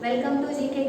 Welcome to GK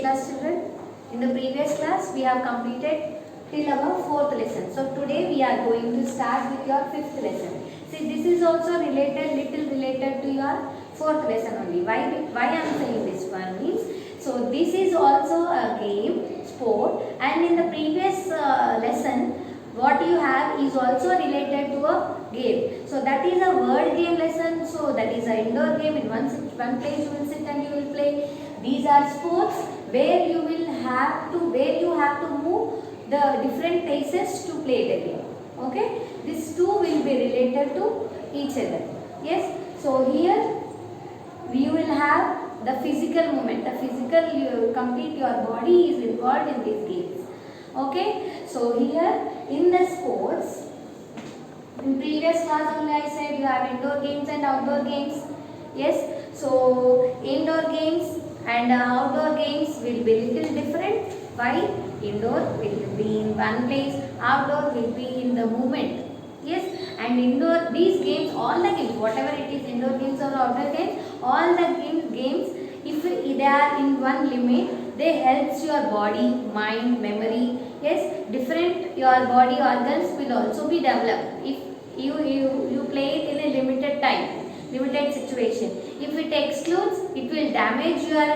class children. In the previous class we have completed till our 4th lesson. So today we are going to start with your 5th lesson. See, this is also little related to your 4th lesson only. Why I am saying this one means, so this is also a game, sport, and in the previous lesson what you have is also related to a game. So that is a word game lesson. So that is an indoor game. In one place you will sit and you will play. These are sports where you have to move the different places to play the game. Okay, these two will be related to each other. Yes, so here you will have the physical movement. The physical, you complete your body is involved in these games. Okay, so here in the sports, in previous class only I said you have indoor games and outdoor games. Yes, so indoor games and outdoor games will be little different. Why? Indoor will be in one place, outdoor will be in the movement. Yes, and indoor, these games, all the games, whatever it is, indoor games or outdoor games, all the games, if they are in one limit, they helps your body, mind, memory. Yes, different your body organs will also be developed if you play it in a limited time, limited situation. If it excludes, it will damage your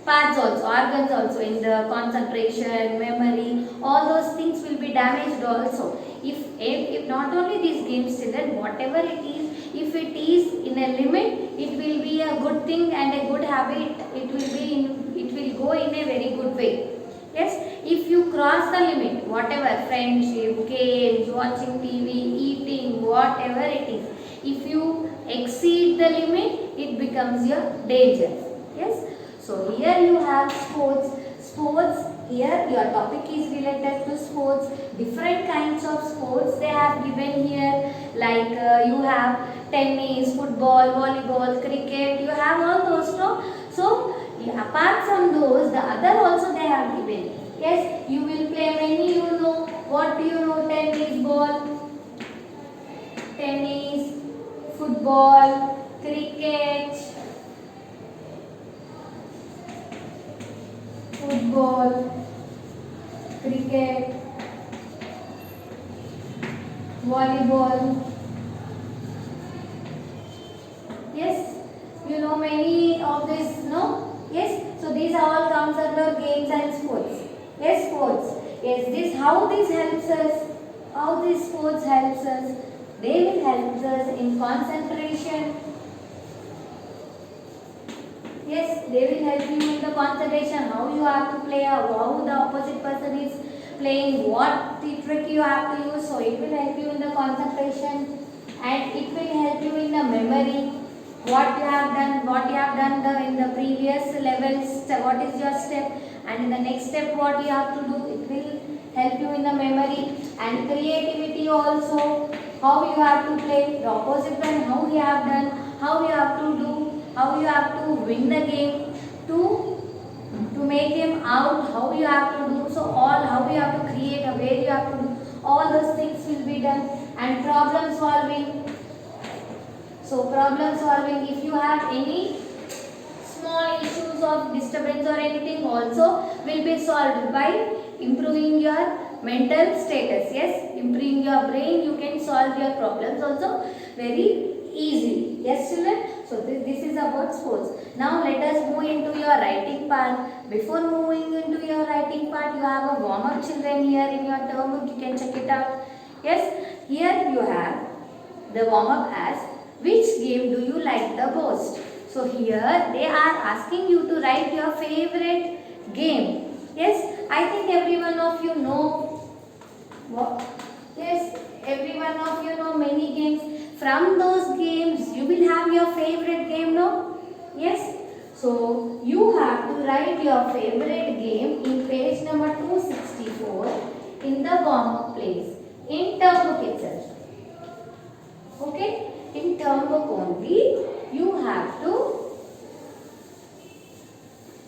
parts also, organs also, in the concentration, memory, all those things will be damaged also. If not only these games children, whatever it is, if it is in a limit, it will be a good thing and a good habit. It will go in a very good way. Yes, if you cross the limit, whatever, friendship, games, watching TV, eating, whatever it is, if you exceed the limit, it becomes your danger. Yes, so here you have sports. Here your topic is related to sports. Different kinds of sports they have given here, like you have tennis, football, volleyball, cricket. You have all those, no? So apart from those, the other also they have given. Yes, you will play many. You know what do you know? Tennis, football, cricket. Football, cricket, volleyball. Yes, you know many of this, no? Yes, so these all comes under games and sports. Yes, sports. Yes, this how this helps us. How this sports helps us. They will help us in concentration. Yes, they will help you in the concentration, how you have to play, how the opposite person is playing, what the trick you have to use. So it will help you in the concentration and it will help you in the memory. What you have done in the previous levels, what is your step, and in the next step what you have to do, it will help you in the memory and creativity also. How you have to play, the opposite one, how you have done, how you have to do, how you have to win the game, to make him out, how you have to do, so all how you have to create, where you have to do, all those things will be done. And problem solving. So problem solving, if you have any small issues of disturbance or anything, also will be solved by improving your mental status. Yes, improving your brain, you can solve your problems also very easily. Yes children, so this is about sports. Now let us move into your writing part. Before moving into your writing part, you have a warm up children here in your term book, you can check it out. Yes, here you have the warm up as, which game do you like the most? So here they are asking you to write your favorite game. Yes, I think every one of you know. Yes, every one of you know many games. From those games, you will have your favorite game, no? Yes. So you have to write your favorite game in page number 264 in the warm-up place in term book itself. Okay, in term book only you have to.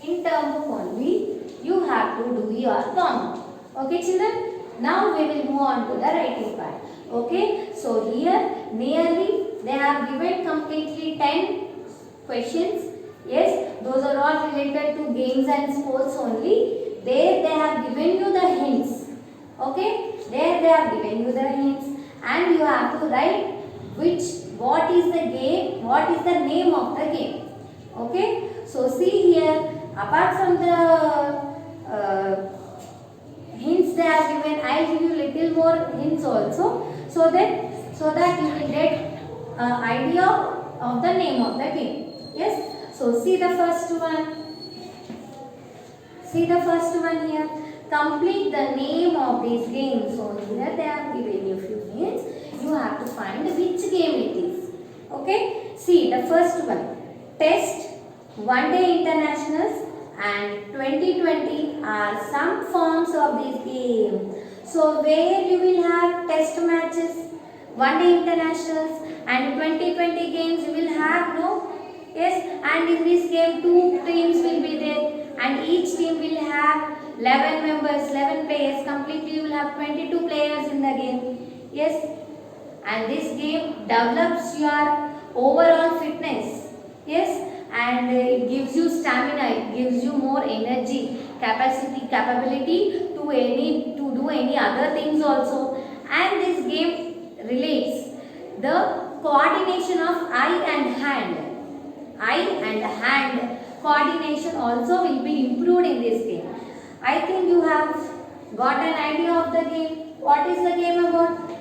In term book only you have to do your warm-up. Okay, children. Now we will move on to the writing part. Okay, so here nearly they have given completely 10 questions Yes, those are all related to games and sports only. There they have given you the hints. Okay, there they have given you the hints, and you have to write what is the game, what is the name of the game. Okay, so see here, apart from the hints they have given, I will give you little more hints also, so that you will get idea of the name of the game. Yes, so see the first one. See the first one here. Complete the name of these games. So here they have given you few hints. You have to find which game it is. Okay. See the first one. Test, one day internationals and 2020 are some forms of this game. So where you will have test matches, one day internationals and 2020 games you will have, no? Yes, and in this game two teams will be there and each team will have 11 members, 11 players. Completely you will have 22 players in the game. Yes, and this game develops your overall fitness. Yes, and it gives you stamina, it gives you more energy, capability to do any other things also. And this game relates the coordination of eye and hand. Eye and hand coordination also will be improved in this game. I think you have got an idea of the game. What is the game about?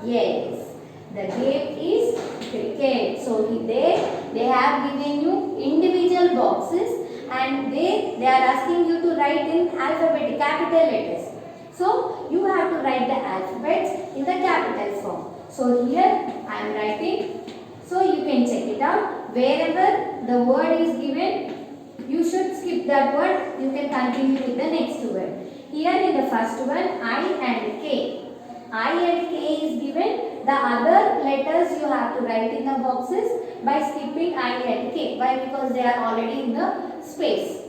Yes, the game is cricket. So they have given you individual boxes and they are asking you to write in alphabet, capital letters. So you have to write the alphabets in the capital form. So here I am writing. So you can check it out. Wherever the word is given, you should skip that word. You can continue with the next word. Here in the first one, I and K. I and K is given. The other letters you have to write in the boxes by skipping I and K. Why? Because they are already in the space.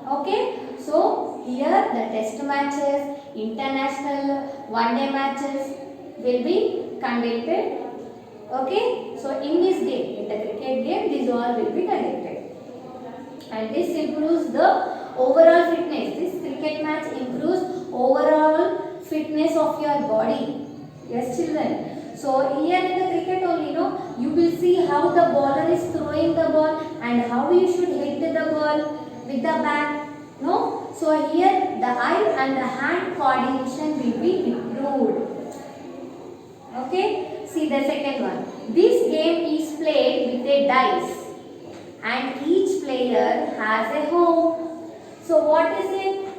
Okay. So here the test matches, international, one-day matches will be conducted. Okay, so in this game, in the cricket game, these all will be conducted. And this improves the overall fitness. This cricket match improves overall fitness of your body. Yes, children. So here in the cricket only, you will see how the bowler is throwing the ball and how you should hit the ball with the bat. No? So here the eye and the hand coordination will be improved. Okay. See the second one. This game is played with a dice and each player has a home. So what is it?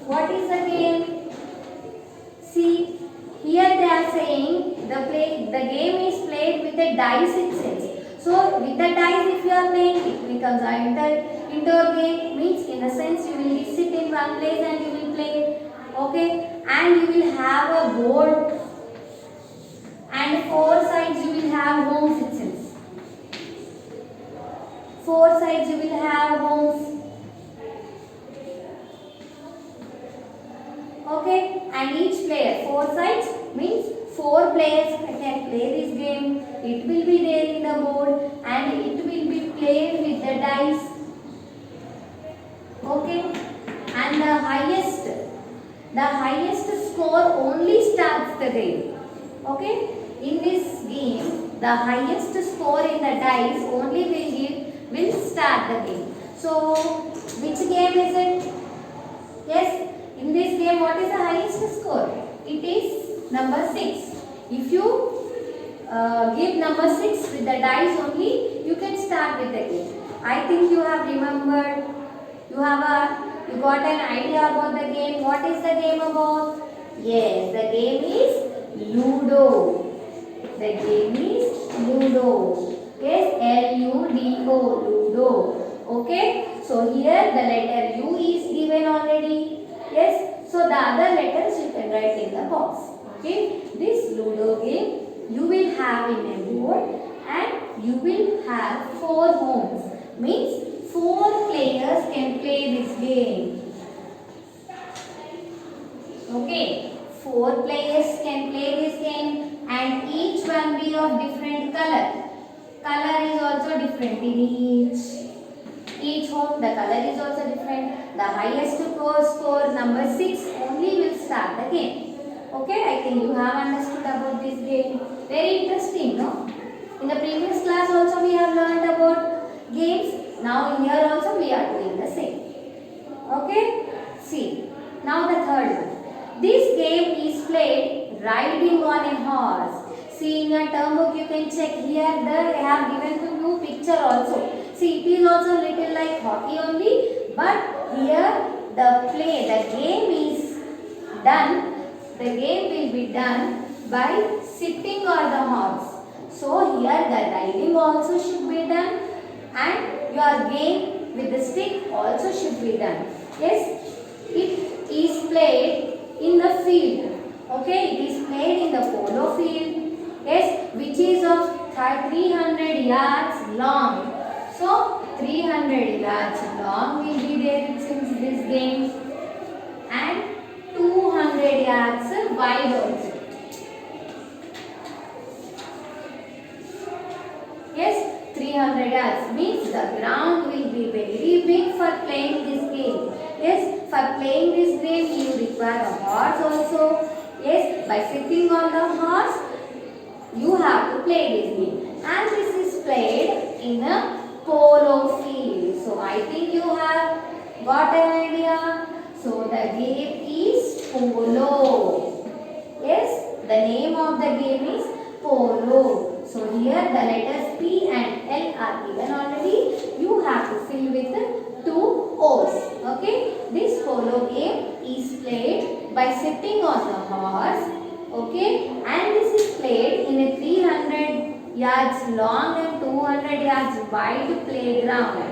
What is the game? See, here they are saying the game is played with a dice itself. So with the dice if you are playing, it becomes an indoor game. Means in a sense you will sit in one place and you will play. Okay, and you will have a board. And four sides you will have homes itself. Four sides you will have homes. Okay, and each player, four sides means four players can play this game. It will be there in the board and it will be played with the dice. Okay, and the highest score only starts the game. Okay. In this game, the highest score in the dice only will start the game. So, which game is it? Yes, in this game, what is the highest score? It is number 6. If you give number 6 with the dice only, you can start with the game. I think you have remembered. You got an idea about the game. What is the game about? Yes, the game is Ludo. The game is Ludo. Yes, L-U-D-O, Ludo. Okay, so here the letter U is given already. Yes, so the other letters you can write in the box. Okay, this Ludo game you will have in a board and you will have 4 homes. Means 4 players can play this game. Okay, 4 players can play this game. And each one be of different color. Color is also different in each each home the color is also different. The highest score number 6 only will start the game. Okay, I think you have understood about this game. Very interesting, no? In the previous class also we have learned about games. Now here also we are doing the same. Okay, see. Now the third one. This game is played riding on a horse. See, in your term book you can check here. They have given to you picture also. See, it is also little like hockey only, but here the game is done. The game will be done by sitting on the horse. So here the riding also should be done, and your game with the stick also should be done. Yes, it is played in the field. Okay, it is played in the polo field. Yes, which is of 300 yards long. So 300 yards long will be there since this game, and 200 yards wide also. Yes, 300 yards means the ground will be very big for playing this game. Yes, for playing this game you require a horse also. Yes, by sitting on the horse you have to play this game, and this is played in a polo field. So I think you have got an idea. So the game is polo. Yes, the name of the game is polo. So here the letters P and L are given already. You have to fill with 2 O's. Okay, this polo game is played by sitting on the horse. Okay, and this is played in a 300 yards long and 200 yards wide playground.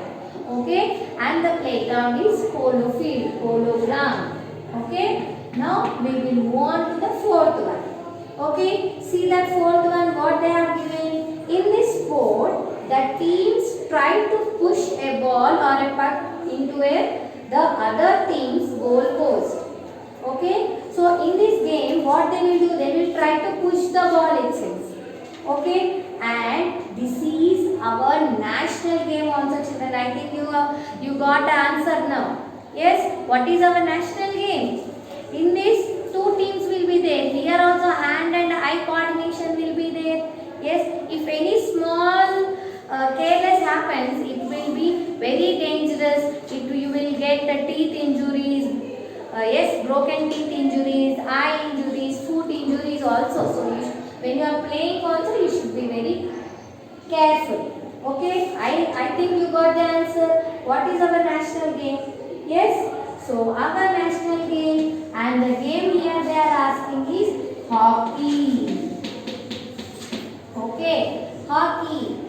Okay, and the playground is polo field, polo ground. Okay, now we will move on to the fourth one. Okay, see that fourth one what they have given. In this sport, the teams try to push a ball or a puck into the other team's goal post. Okay, so in this game what they will do, they will try to push the ball itself. Okay, and this is our national game also, children. I think you got the answer now. Yes, what is our national game? In this 2 teams will be there. Here also hand and eye coordination will be there. Yes, if any small careless happens, it will be very dangerous. You will get the teeth injuries. Yes, broken teeth injuries, eye injuries, foot injuries also. So when you are playing also you should be very careful. Okay, I think you got the answer. What is our national game? Yes, so our national game, and the game here they are asking is hockey. Okay, hockey,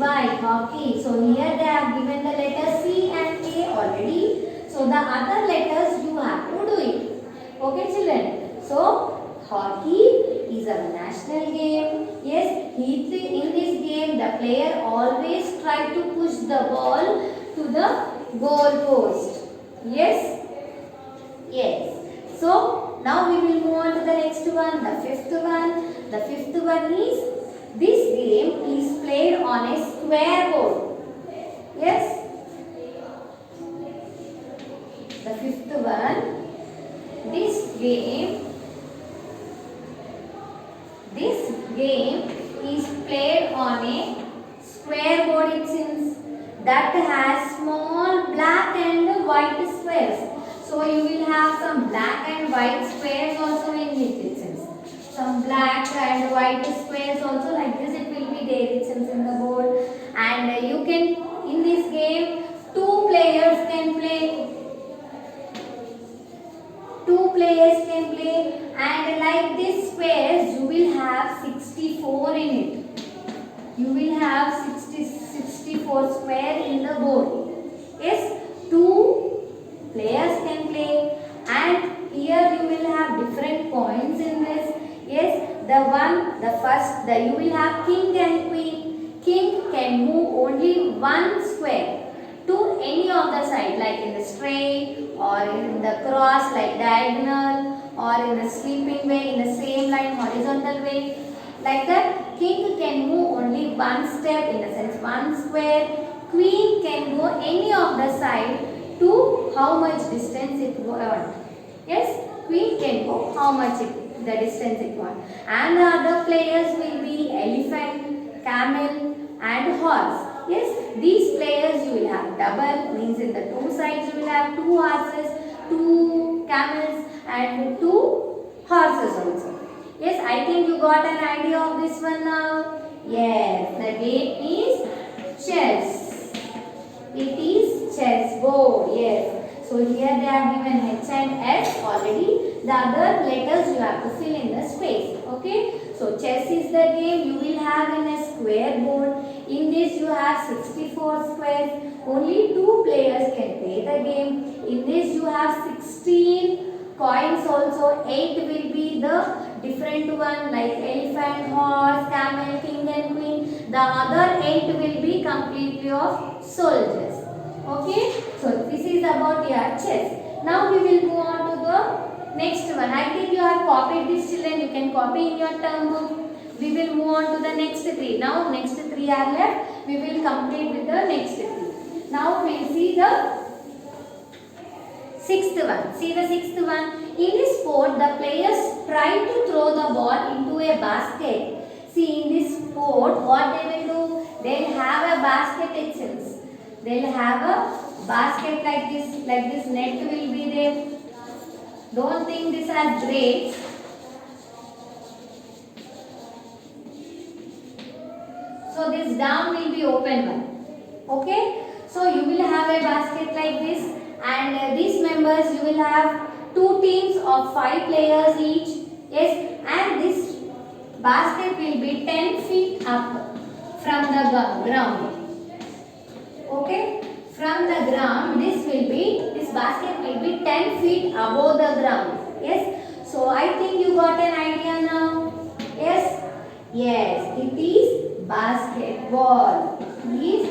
Hockey, hockey. So here they have given the letter C and K already. So the other letters you have to do it. Okay, children. So hockey is a national game. Yes, in this game the player always try to push the ball to the goal post. Yes. Yes. So now we will move on to the next one, the fifth one. The fifth one is, this game is played on a square board. Yes. The fifth one, this game is played on a square board, it seems, that has small black and white squares. So you will have some black and white squares also in it seems. Some black and white squares also, like this it will be there it seems in the board. And you can, in this game, 2 players can play. 2 players can play, and like this squares you will have 64 in it. You will have 64 square in the board. Yes, 2 players can play, and here you will have different points in this. Yes, you will have king and queen. King can move only 1 square to any of the side, like in the straight or in the cross, like diagonal, or in the sleeping way, in the same line, horizontal way, like that. king can move only one step, in the sense one square. Queen can go any of the side to how much distance it wants. Yes, queen can go how much the distance it wants. And the other players will be elephant, camel and horse. Yes, these players you will have double, means in the two sides you will have two horses, two camels and two horses also. Yes, I think you got an idea of this one now. Yes, the game is chess. It is chess board. Yes. So here they have given H and S already. The other letters you have to fill in the space. Okay. So chess is the game. You will have in a square board. In this you have 64 squares. Only 2 players can play the game. In this you have 16 coins also. 8 will be the different one like elephant, horse, camel, king and queen. The other 8 will be completely of soldiers. Okay. So this is about your chess. Now we will move on to the next one. I think you have copied this, children. You can copy in your term book. We will move on to the next 3. Now next 3 are left. We will complete with the next 3. Now we will see the sixth one. See the sixth one. In this sport, the players try to throw the ball into a basket. See, in this sport, what they will do? They will have a basket itself. They will have a basket like this net will be there. Don't think this as grapes. So this down will be open one. Okay. So you will have a basket like this, and these members you will have 2 teams of 5 players each. Yes, and this basket will be 10 feet up from the ground. Okay, from the ground this basket will be 10 feet above the ground. Yes, so I think you got an idea now. Yes, yes, it is basketball. It is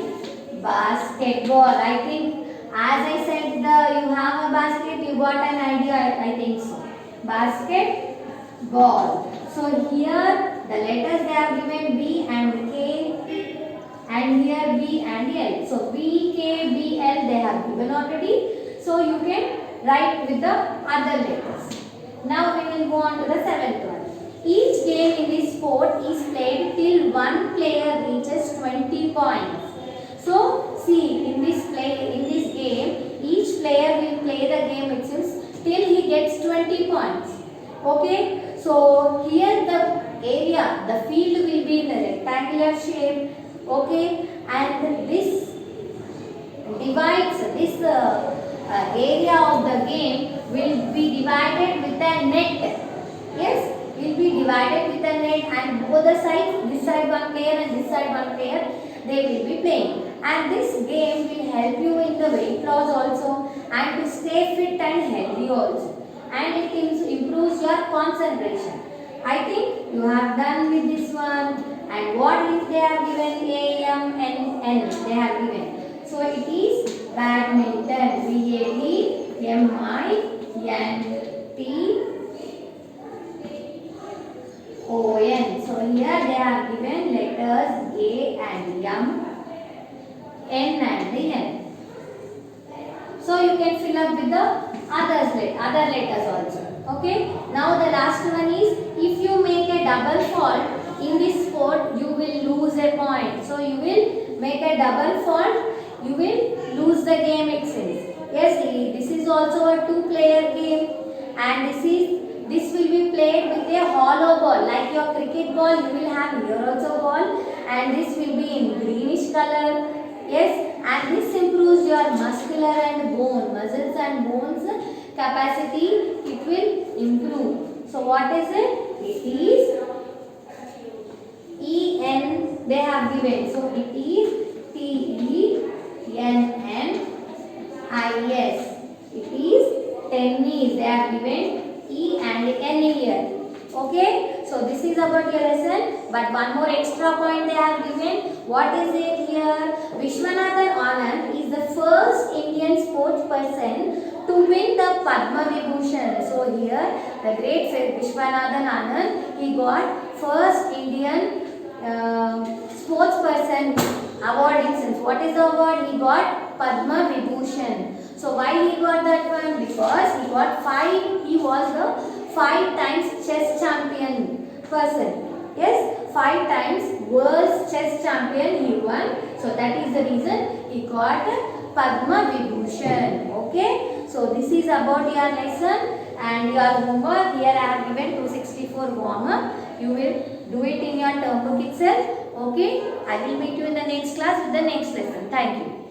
basketball. I think as I said you have a basket, you got an idea. I think so. Basketball. So here the letters they have given B and K, and here B and L. So B, K, B, L they have given already. So you can write with the other letters. Now we will go on to the 7th one. Each game in this sport is played till one player reaches 20 points. So see, in this game, each player will play the game itself till he gets 20 points. Okay. So here the area, the field will be in a rectangular shape. Okay, and this divides this area of the game will be divided with a net. Yes, will be divided with a net, and both the sides, this side one player and this side one player, they will be playing. And this game will help you in the weight loss also, and to stay fit and healthy also, and it improves your concentration. I think you have done with this one. And what is they have given? A, M, N, N they have given. So it is badminton. B, A, D, M, I, N, T, O, N. So here they have given letters A and M, N and the N. So you can fill up with the other letters also. Okay. Now the last one is, if you make a double fault in this sport, you will lose a point. So you will make a double fault, you will lose the game itself. Yes, this is also a 2-player game, and this will be played with a hollow ball. Like your cricket ball, you will have here also ball, and this will be in greenish color. Yes, and this improves your muscular and muscles and bones capacity. It will improve. So what is it? It is E-N they have given. So it is T-E-N-N-I-S. It is tennis. They have given E and N here. Okay. So this is about your lesson. But one more extra point they have given. What is it here? Vishwanathan Anand is the first Indian sports person to win the Padma Vibhushan. So here the great Vishwanathan Anand, he got first Indian sports person award in sense. What is the award? He got Padma Vibhushan. So why he got that one? Because he got 5. He was the 5 times chess champion person. Yes, 5 times world's chess champion he won. So that is the reason he got Padma Vibhushan. Okay. So this is about your lesson and your homework. Here I have given 264 warm up. You will do it in your term book itself. Okay. I will meet you in the next class with the next lesson. Thank you.